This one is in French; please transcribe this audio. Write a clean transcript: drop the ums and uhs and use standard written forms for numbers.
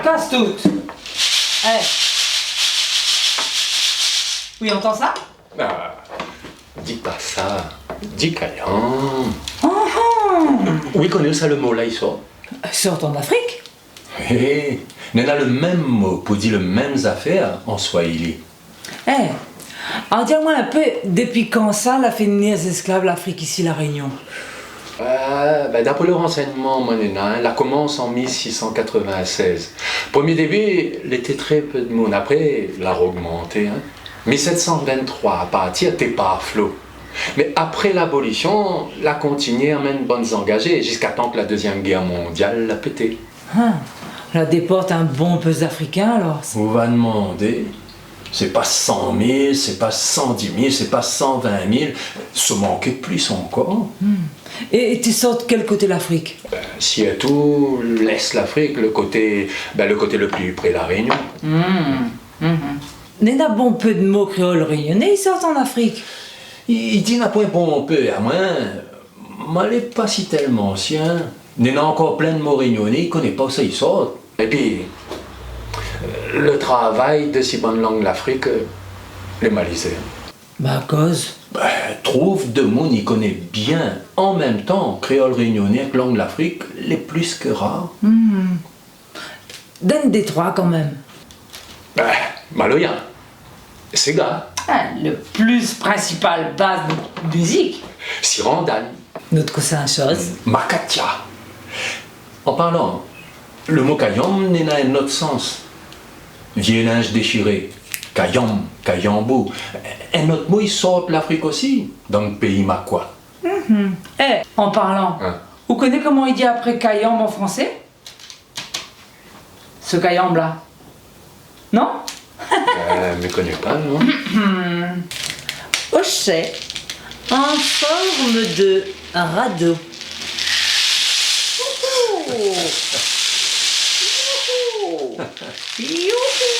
casse toute. Eh. Oui, on entend ça? Ah, dis pas ça. Dis Kayam. Où connaît ça le mot là, il sort? Sort en Afrique. Hé, on a le même mot pour dire les mêmes affaires en Swahili. Eh. Alors dis-moi un peu, depuis quand ça, la fait venir les esclaves l'Afrique ici, la Réunion? D'après le renseignement, la commence en 1696. Premier début, il était très peu de monde. Après, il a augmenté. 1723, à partir, t'es pas à flot. Mais après l'abolition, la continué à même bonnes engagées, jusqu'à temps que la Deuxième Guerre mondiale l'a pété. La déporte un bon peu d'Africains alors. Vous va demander, c'est pas 100 000, c'est pas 110 000, c'est pas 120 000, se manquait plus encore. Et tu sors de quel côté de l'Afrique? Si à tout, laisse l'Afrique, le côté le plus près de la Réunion. Il y a bon peu de mots créoles réunionnais, ils sortent en Afrique. Il dit n'a point bon peu, à moins, mais n'est pas si tellement ancien. Il y en a encore plein de mots réunionnais, il ne connaît pas ça, il sort. Et puis, le travail de si bonne langue l'Afrique, les Malaisiens. À cause? Trouve de mots il connaît bien, en même temps, créole réunionnais avec langue l'Afrique, les plus que rares. Donne des trois quand même. Maloya, c'est gars. Le plus principal base de musique. Sirandan, Notre cousin chose. Makatia. En parlant, le mot kayam n'a un autre sens. Vieux linge déchiré, kayam, kayambou. Un autre mot, il sort de l'Afrique aussi, dans le pays makwa. En parlant, vous connaissez comment il dit après Kayambe en français? Ce Kayambe là? Non? Je ne connais pas, non? Hochet, en forme de radeau. Youhou! Youhou!